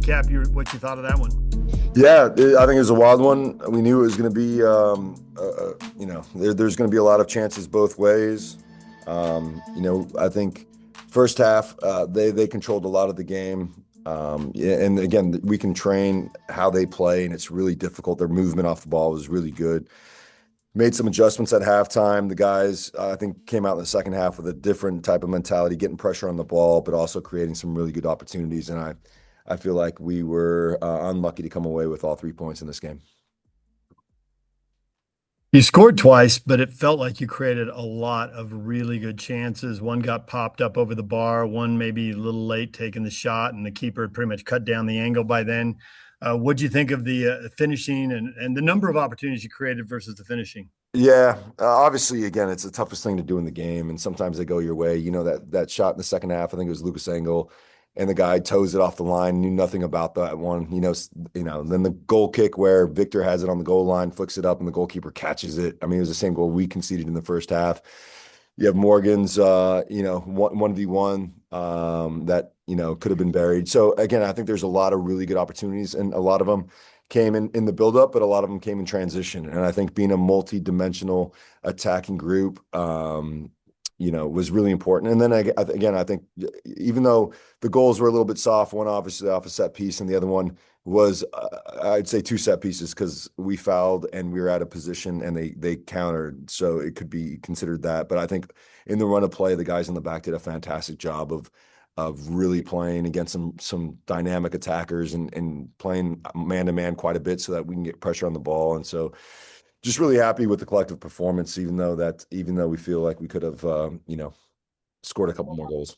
recap what you thought of that one. Yeah, I think it was a wild one. We knew it was going to be, there's going to be a lot of chances both ways. I think first half they controlled a lot of the game. Yeah, and again, we can train how they play, and it's really difficult. Their movement off the ball was really good. Made some adjustments at halftime. The guys, I think, came out in the second half with a different type of mentality, getting pressure on the ball, but also creating some really good opportunities. And I feel like we were unlucky to come away with all 3 points in this game. You scored twice, but it felt like you created a lot of really good chances. One got popped up over the bar, one maybe a little late taking the shot, and the keeper had pretty much cut down the angle by then. What'd you think of the finishing and the number of opportunities you created versus the finishing? Yeah, obviously, again, it's the toughest thing to do in the game, and sometimes they go your way. You know that shot in the second half, I think it was Lucas Engel, and the guy toes it off the line, knew nothing about that one. Then the goal kick where Victor has it on the goal line, flicks it up, and the goalkeeper catches it. I mean, it was the same goal we conceded in the first half. You have Morgan's, 1v1 that could have been buried. So again, I think there's a lot of really good opportunities, and a lot of them came in the buildup, but a lot of them came in transition. And I think being a multi-dimensional attacking group, was really important. And then I think even though the goals were a little bit soft, one obviously off a set piece, and the other one was, I'd say, two set pieces because we fouled and we were out of position and they countered, so it could be considered that. But I think in the run of play, the guys in the back did a fantastic job of really playing against some dynamic attackers and playing man to man quite a bit so that we can get pressure on the ball. And so just really happy with the collective performance, even though we feel like we could have scored a couple more goals.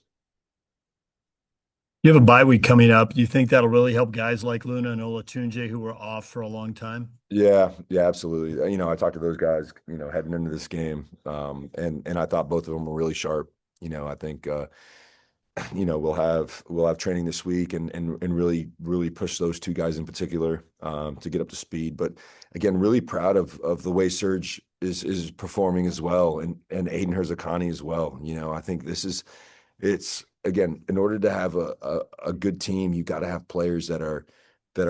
You have a bye week coming up. Do you think that'll really help guys like Luna and Olatunji who were off for a long time? Yeah, absolutely. I talked to those guys, heading into this game, and I thought both of them were really sharp. I think we'll have training this week and really push those two guys in particular to get up to speed. But again, really proud of the way Serge is performing as well, and Aiden Herzakani as well. I think it's again, in order to have a good team, you got to have players that are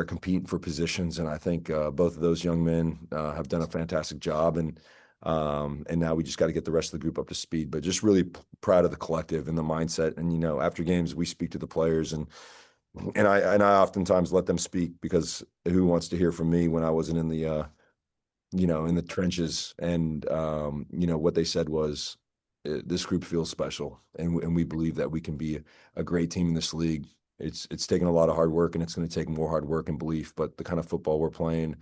competing for positions, and I think both of those young men have done a fantastic job, and now we just got to get the rest of the group up to speed. But just really proud of the collective and the mindset. And after games, we speak to the players, and I oftentimes let them speak, because who wants to hear from me when I wasn't in the in the trenches? And what they said was, this group feels special, and we believe that we can be a great team in this league. It's taken a lot of hard work, and it's going to take more hard work and belief. But the kind of football we're playing,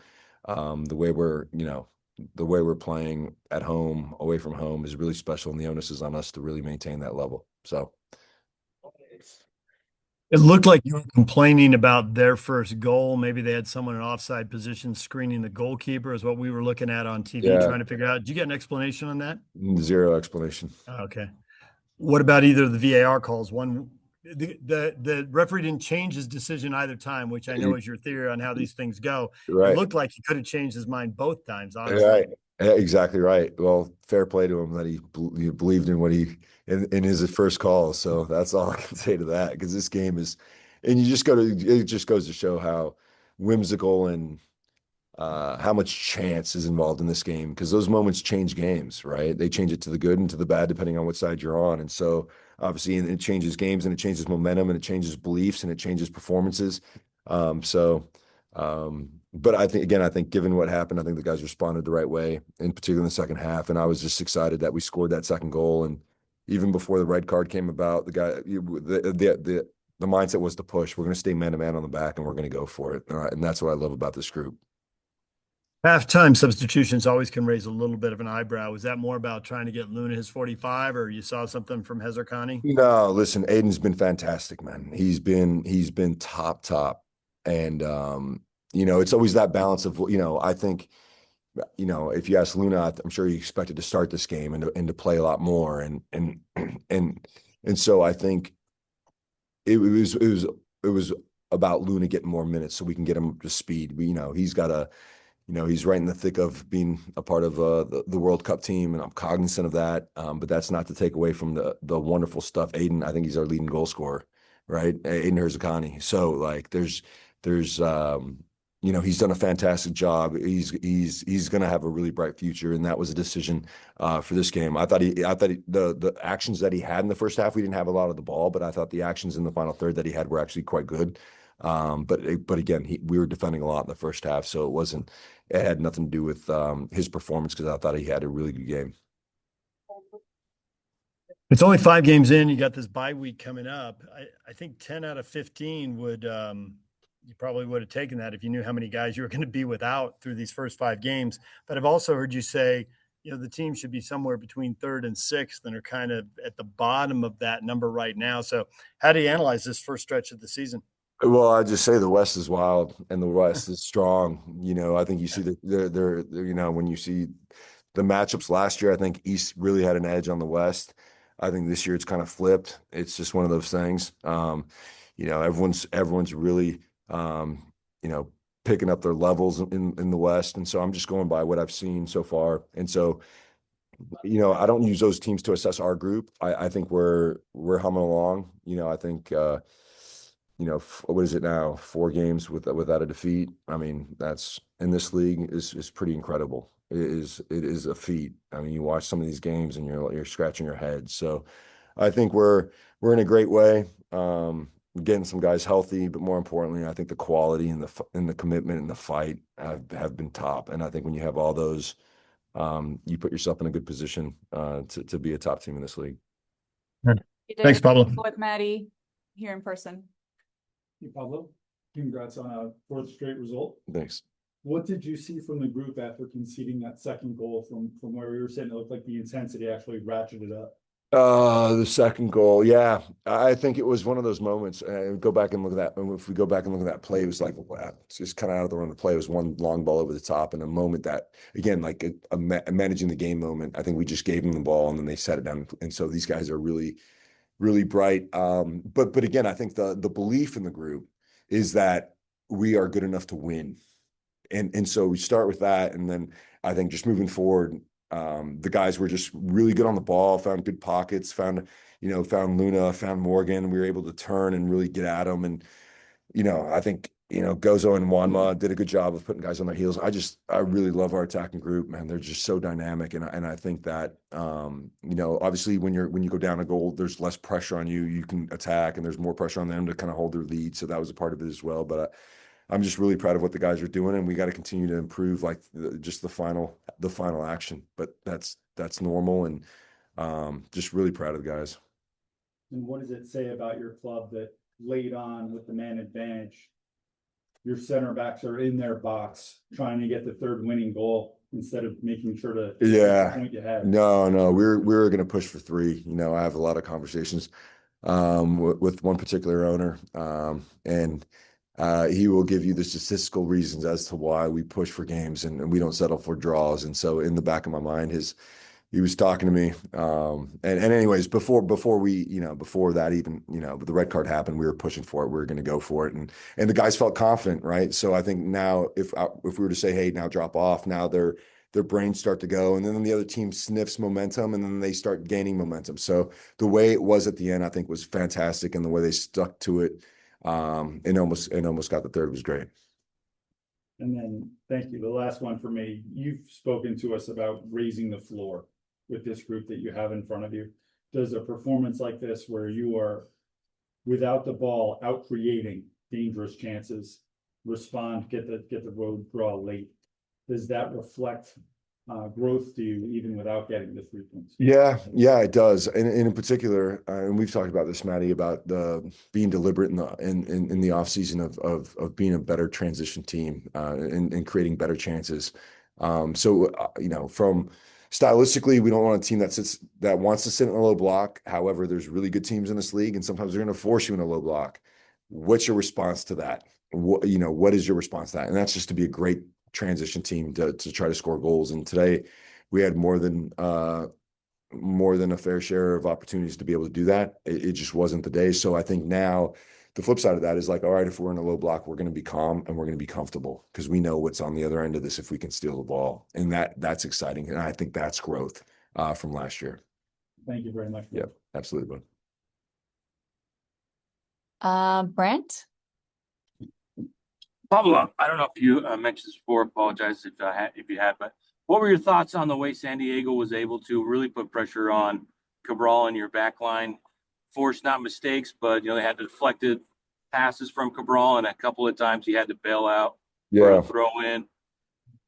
the way we're playing at home, away from home, is really special, and the onus is on us to really maintain that level. So It looked like you were complaining about their first goal. Maybe they had someone in offside position screening the goalkeeper, is what we were looking at on TV, yeah, trying to figure out. Did you get an explanation on that? zero explanation. Okay. What about either of the VAR calls? One, the referee didn't change his decision either time, which I know is your theory on how these things go. It Right. looked like he could have changed his mind both times, honestly. Right. Yeah, exactly right. Well, fair play to him that he believed in what in his first call. So that's all I can say to that, because this game is, and it just goes to show how whimsical and how much chance is involved in this game, because those moments change games, right? They change it to the good and to the bad, depending on what side you're on. And so obviously it changes games, and it changes momentum, and it changes beliefs, and it changes performances. But I think given what happened, I think the guys responded the right way, in particular in the second half. And I was just excited that we scored that second goal. And even before the red card came about, the mindset was to push. We're going to stay man to man on the back, and we're going to go for it. And that's what I love about this group. Halftime substitutions always can raise a little bit of an eyebrow. Was that more about trying to get Luna his 45, or you saw something from Hezzarkani? No, listen, Aiden's been fantastic, man. He's been top. And it's always that balance of, I think, if you ask Luna, I'm sure he expected to start this game and to play a lot more. And so I think it was about Luna getting more minutes so we can get him up to speed. He's right in the thick of being a part of the World Cup team, and I'm cognizant of that. But that's not to take away from the wonderful stuff. Aiden, I think he's our leading goal scorer. right? Aiden Herzakani. So like there's he's done a fantastic job. He's going to have a really bright future, and that was a decision for this game. The actions that he had in the first half, we didn't have a lot of the ball, but I thought the actions in the final third that he had were actually quite good. But again, we were defending a lot in the first half, so it had nothing to do with his performance because I thought he had a really good game. It's only 5 games in. You got this bye week coming up. I think 10 out of 15 would you probably would have taken that if you knew how many guys you were going to be without through these first 5 games. But I've also heard you say, the team should be somewhere between third and sixth and are kind of at the bottom of that number right now. So how do you analyze this first stretch of the season? Well, I just say the West is wild and the West is strong. I think you see when you see the matchups last year, I think East really had an edge on the West. I think this year it's kind of flipped. It's just one of those things. Everyone's really picking up their levels in the West. And so I'm just going by what I've seen so far. And so, I don't use those teams to assess our group. I think we're humming along. I think what is it now? 4 games without a defeat. I mean, that's in this league is pretty incredible. It is a feat. I mean, you watch some of these games and you're scratching your head. So I think we're in a great way. Getting some guys healthy, but more importantly, I think the quality and the commitment and the fight have been top. And I think when you have all those, you put yourself in a good position to be a top team in this league. Thanks, Pablo. With Maddie here in person. Hey, Pablo, congrats on a fourth straight result. Thanks. What did you see from the group after conceding that second goal from where we were sitting? It looked like the intensity actually ratcheted up. The second goal, yeah, I think it was one of those moments. Go back and look at that. If we go back and look at that play, it was like, wow, it's just kind of out of the run of the play. It was one long ball over the top, and a moment that, again, like a managing the game moment. I think we just gave them the ball, and then they set it down. And so these guys are really, really bright. But again, I think the belief in the group is that we are good enough to win. And so we start with that, and then I think just moving forward, the guys were just really good on the ball, found good pockets, found Luna, found Morgan. We were able to turn and really get at them. And, I think, Gozo and Wanma did a good job of putting guys on their heels. I really love our attacking group, man. They're just so dynamic. And I think that, obviously when you go down a goal, there's less pressure on you. You can attack, and there's more pressure on them to kind of hold their lead. So that was a part of it as well. But I'm just really proud of what the guys are doing, and we got to continue to improve, like just the final action. But that's normal, and just really proud of the guys. And what does it say about your club that late on with the man advantage, your center backs are in their box trying to get the third winning goal instead of making sure to point you had? No, we're going to push for 3. I have a lot of conversations with one particular owner, and he will give you the statistical reasons as to why we push for games and we don't settle for draws. And so in the back of my mind, he was talking to me. And anyways, before that, even, the red card happened, we were pushing for it. We were going to go for it. And the guys felt confident, right? So I think now if we were to say, hey, now drop off, now their brains start to go, and then the other team sniffs momentum, and then they start gaining momentum. So the way it was at the end, I think, was fantastic. And the way they stuck to it, and almost got the third was great. And then, thank you. The last one for me, you've spoken to us about raising the floor with this group that you have in front of you. Does a performance like this, where you are without the ball, out creating dangerous chances, respond, get the road draw late, does that reflect growth to you even without getting the 3 points? Yeah, it does. And in particular, and we've talked about this, Maddie, about being deliberate in the off season of being a better transition team, and creating better chances. From stylistically, we don't want a team that wants to sit in a low block. However, there's really good teams in this league, and sometimes they're going to force you in a low block. What's your response to that? What is your response to that? And that's just to be a great transition team to try to score goals. And today we had more than a fair share of opportunities to be able to do that. It just wasn't the day. So I think now the flip side of that is like, all right, if we're in a low block, we're going to be calm and we're going to be comfortable because we know what's on the other end of this if we can steal the ball. And that's exciting. And I think that's growth from last year. Thank you very much. Yeah, absolutely. Brent? Pablo, I don't know if you mentioned this before. Apologize if you had, but what were your thoughts on the way San Diego was able to really put pressure on Cabral and your back line, force not mistakes, but they had deflected passes from Cabral, and a couple of times he had to bail out for Yeah. a throw in.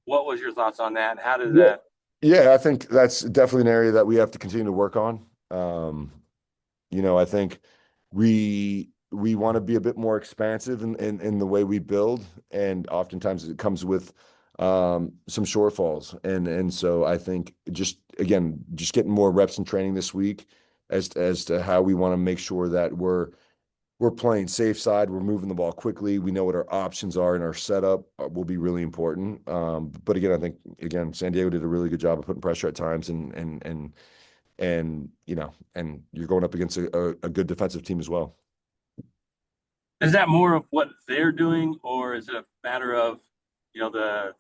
What was your thoughts on that? And how did Yeah. that? Yeah, I think that's definitely an area that we have to continue to work on. I think we want to be a bit more expansive in the way we build, and oftentimes it comes with some shortfalls. And so I think just getting more reps in training this week as to how we want to make sure that we're playing safe side. We're moving the ball quickly. We know what our options are, and our setup will be really important. But again, I think San Diego did a really good job of putting pressure at times, and you're going up against a good defensive team as well. Is that more of what they're doing, or is it a matter of the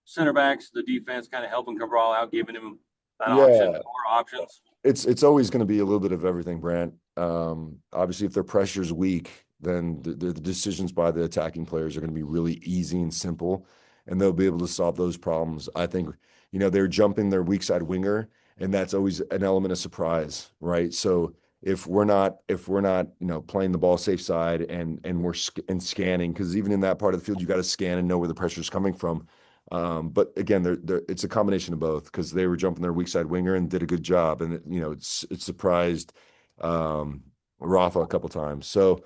center backs, the defense kind of helping Cabral out, giving him an option, Yeah, more options? it's always going to be a little bit of everything, Brant. Obviously, if their pressure's weak, then the decisions by the attacking players are going to be really easy and simple, and they'll be able to solve those problems. I think, they're jumping their weak side winger, and that's always an element of surprise, right? So if we're not, playing the ball safe side and we're scanning, because even in that part of the field, you got to scan and know where the pressure is coming from. But again, it's a combination of both, because they were jumping their weak side winger and did a good job, and it surprised Rafa a couple times. So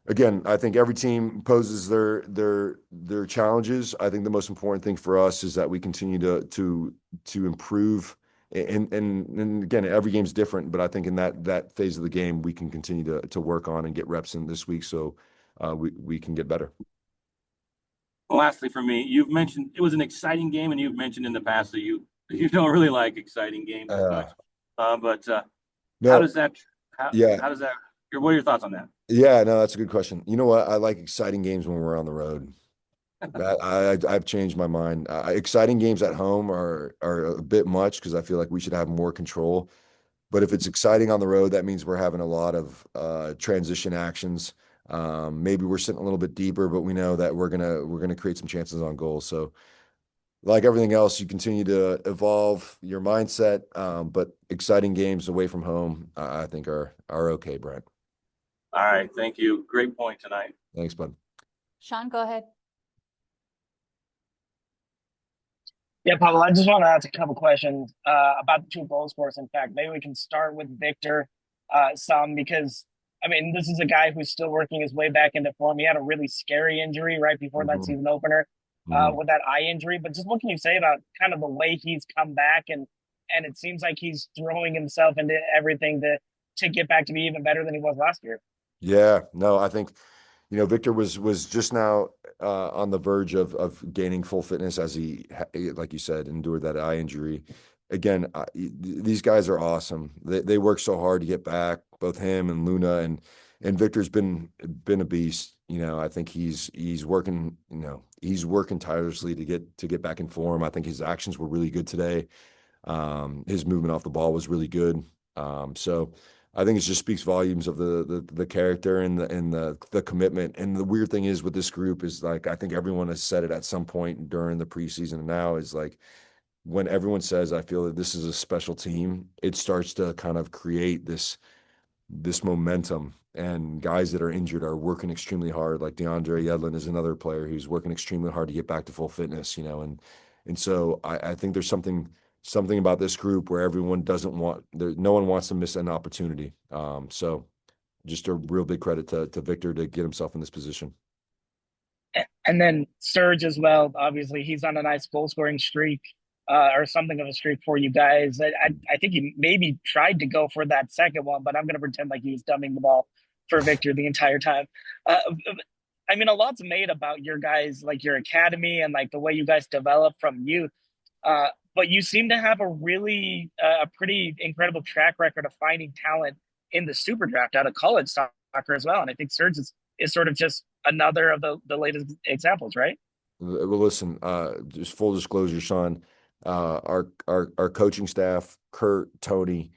again, I think every team poses their challenges. I think the most important thing for us is that we continue to improve. And again, every game's different, but I think in that phase of the game, we can continue to work on and get reps in this week, so we can get better. Lastly, for me, you've mentioned it was an exciting game, and you've mentioned in the past that you don't really like exciting games as much. But No, how does that? yeah, How does that? What are your thoughts on that? yeah, no, that's a good question. You know what? I like exciting games when we're on the road. I've changed my mind. Exciting games at home are a bit much, because I feel like we should have more control. But if it's exciting on the road, that means we're having a lot of transition actions. Maybe we're sitting a little bit deeper, but we know that we're gonna create some chances on goal. So, like everything else, you continue to evolve your mindset. But exciting games away from home, I think are okay, Brent. All right, thank you. Great point tonight. Thanks, bud. Sean, go ahead. Yeah, Pablo, I just want to ask a couple questions about the two goal scorers. In fact, maybe we can start with Victor because, I mean, this is a guy who's still working his way back into form. He had a really scary injury right before that season opener with that eye injury. But just what can you say about kind of the way he's come back? And it seems like he's throwing himself into everything to get back to be even better than he was last year. Yeah, no, I think Victor was just now on the verge of gaining full fitness, as he, like you said, endured that eye injury. Again, these guys are awesome. They work so hard to get back, both him and Luna, and Victor's been a beast. I think he's working. He's working tirelessly to get back in form. I think his actions were really good today. His movement off the ball was really good. So I think it just speaks volumes of the character and the commitment. And the weird thing is with this group is, like, I think everyone has said it at some point during the preseason now, is like, when everyone says, I feel that this is a special team, it starts to kind of create this momentum, and guys that are injured are working extremely hard. Like DeAndre Yedlin is another player who's working extremely hard to get back to full fitness, and so I think there's something about this group where everyone doesn't want no one wants to miss an opportunity. So just a real big credit to Victor to get himself in this position. And then Serge as well. Obviously, he's on a nice goal scoring streak or something of a streak for you guys. I think he maybe tried to go for that second one, but I'm going to pretend like he was dumbing the ball for Victor the entire time. I mean, a lot's made about your guys, like your academy and like the way you guys develop from youth. But you seem to have a pretty incredible track record of finding talent in the super draft out of college soccer as well. And I think Serge is sort of just another of the latest examples, right? Well, listen, just full disclosure, Sean, our coaching staff, Kurt, Tony,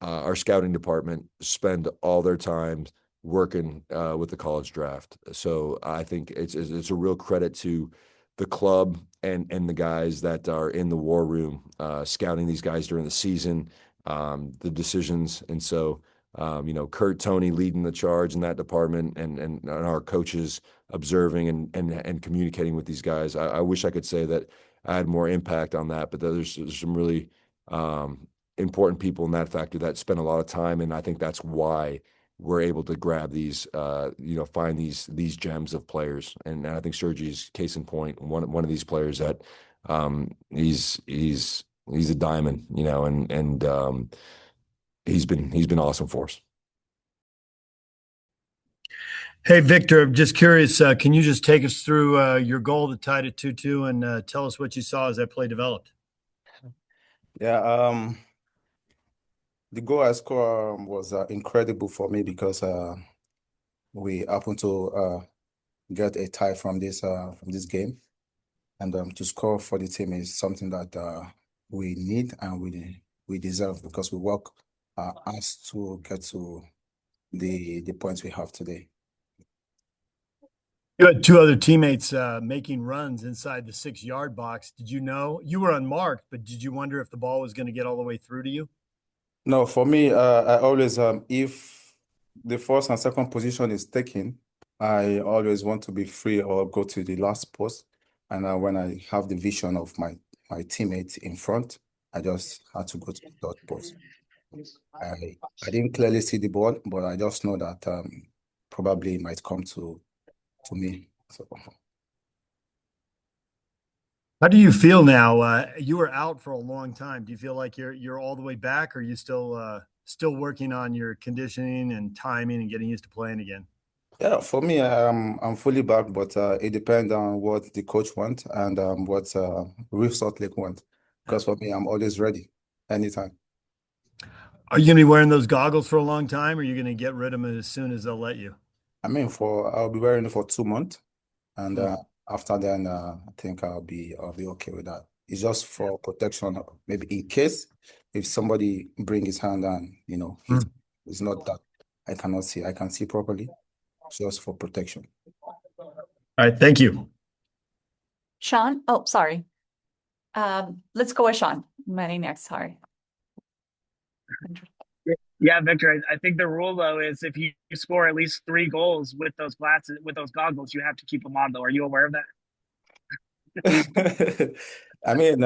our scouting department spend all their time working with the college draft. So I think it's a real credit to the club and the guys that are in the war room, scouting these guys during the season, the decisions. And so, Kurt, Tony leading the charge in that department, and our coaches observing and communicating with these guys. I wish I could say that I had more impact on that, but there's some really important people in that factor that spend a lot of time, and I think that's why we're able to grab these, find these gems of players. And I think Sergi's case in point, one of these players that he's a diamond, and he's been awesome for us. Hey, Victor, I'm just curious, can you just take us through your goal that tied it 2-2 and tell us what you saw as that play developed? Yeah, the goal I scored was incredible for me because we happened to get a tie from this game, and to score for the team is something that we need and we deserve, because we work hard to get to the points we have today. You had two other teammates making runs inside the 6-yard box. Did you know you were unmarked, but did you wonder if the ball was going to get all the way through to you? No, for me, I always, if the first and second position is taken, I always want to be free or go to the last post. And when I have the vision of my teammate in front, I just had to go to the third post. I didn't clearly see the ball, but I just know that probably it might come to me. So. How do you feel now? You were out for a long time. Do you feel like you're all the way back, or are you still working on your conditioning and timing and getting used to playing again? Yeah, for me, I'm fully back, but it depends on what the coach wants and what Reef Salt Lake wants. Because for me, I'm always ready, anytime. Are you going to be wearing those goggles for a long time, or are you going to get rid of them as soon as they'll let you? I mean, I'll be wearing it for 2 months, and after then, I think I'll be okay with that. It's just for protection, maybe in case if somebody bring his hand and it's not that I cannot see, I can see properly, just for protection. All right, thank you. Sean, oh, sorry. Let's go with Sean. Manny next, sorry. Yeah, Victor, I think the rule though is if you score at least 3 goals with those glasses, with those goggles, you have to keep them on though. Are you aware of that? I mean,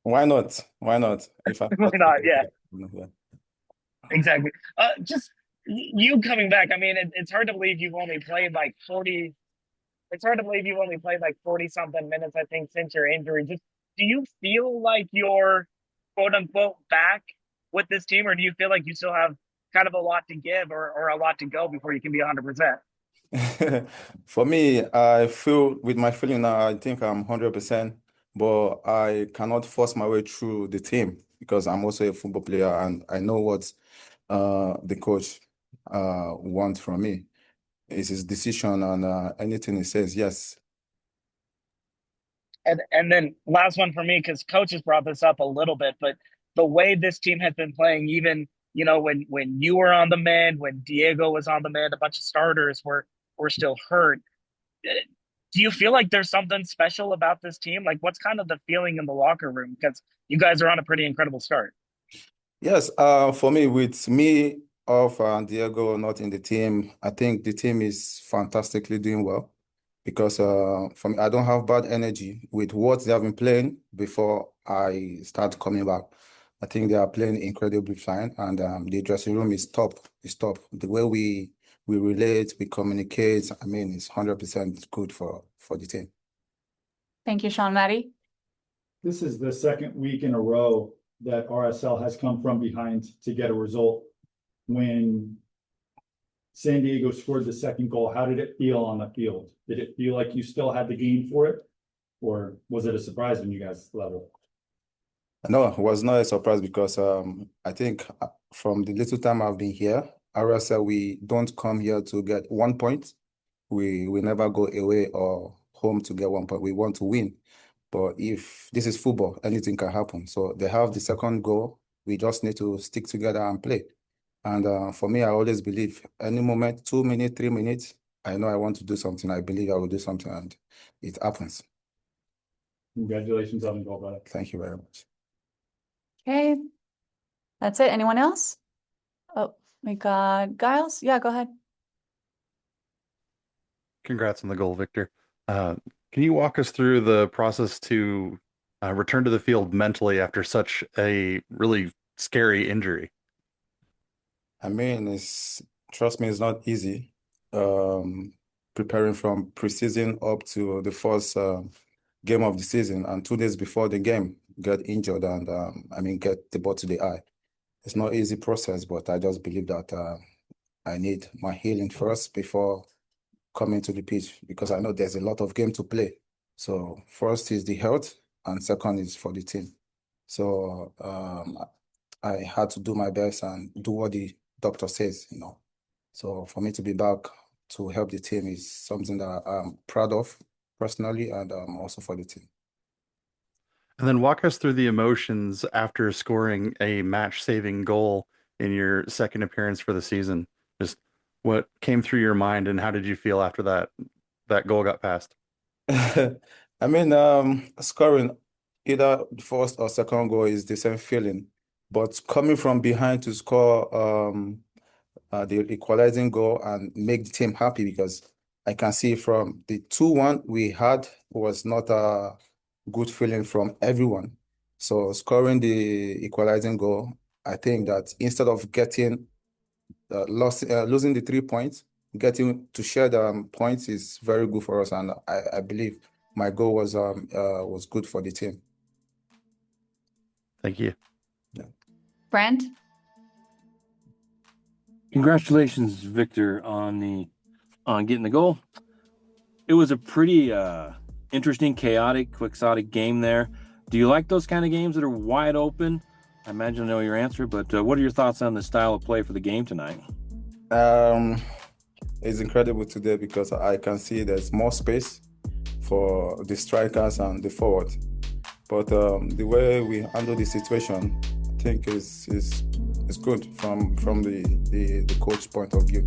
why not? Why not? Why not? Yeah. Exactly. Just you coming back. I mean, it's hard to believe you've only played like 40. It's hard to believe you've only played like 40 something minutes, I think, since your injury. Just do you feel like you're quote unquote back with this team, or do you feel like you still have kind of a lot to give or a lot to go before you can be 100%? For me, I feel with my feeling now, I think I'm 100%, but I cannot force my way through the team because I'm also a football player and I know what the coach wants from me. It's his decision, and anything he says, yes. And then last one for me, because coach has brought this up a little bit, but the way this team has been playing, even when you were on the mend, when Diego was on the mend, a bunch of starters were still hurt. Do you feel like there's something special about this team? Like, what's kind of the feeling in the locker room? Because you guys are on a pretty incredible start. Yes, for me, with me off and Diego not in the team, I think the team is fantastically doing well because for me, I don't have bad energy with what they have been playing before I start coming back. I think they are playing incredibly fine, and the dressing room is top. It's top. The way we relate, we communicate. I mean, it's 100% good for the team. Thank you, Sean. Maddie? This is the second week in a row that RSL has come from behind to get a result. When San Diego scored the second goal, how did it feel on the field? Did it feel like you still had the game for it? Or was it a surprise when you guys leveled? No, it was not a surprise because I think from the little time I've been here, RSL, we don't come here to get 1 point. We never go away or home to get 1 point. We want to win. But if this is football, anything can happen. So they have the second goal. We just need to stick together and play. And for me, I always believe any moment, 2 minutes, 3 minutes, I know I want to do something. I believe I will do something, and it happens. Congratulations on the goal, brother. Thank you very much. Okay. That's it. Anyone else? Oh, we got Giles. Yeah, go ahead. Congrats on the goal, Victor. Can you walk us through the process to return to the field mentally after such a really scary injury? I mean, trust me, it's not easy. Preparing from preseason up to the first game of the season, and 2 days before the game, get injured and get the ball to the eye. It's not easy process, but I just believe that I need my healing first before coming to the pitch, because I know there's a lot of game to play. So first is the health, and second is for the team. So I had to do my best and do what the doctor says, you know. So for me to be back to help the team is something that I'm proud of personally, and also for the team. And then walk us through the emotions after scoring a match-saving goal in your second appearance for the season. Just what came through your mind, and how did you feel after that goal got passed? I mean, scoring either the first or second goal is the same feeling, but coming from behind to score the equalizing goal and make the team happy, because I can see from the 2-1 we had was not a good feeling from everyone. So scoring the equalizing goal, I think that instead of getting losing the 3 points, getting to share the points is very good for us, and I believe my goal was good for the team. Thank you. Brent? Congratulations, Victor, on getting the goal. It was a pretty interesting, chaotic, quixotic game there. Do you like those kind of games that are wide open? I imagine I know your answer, but what are your thoughts on the style of play for the game tonight? It's incredible today because I can see there's more space for the strikers and the forward. But the way we handle the situation, I think is good from the coach point of view.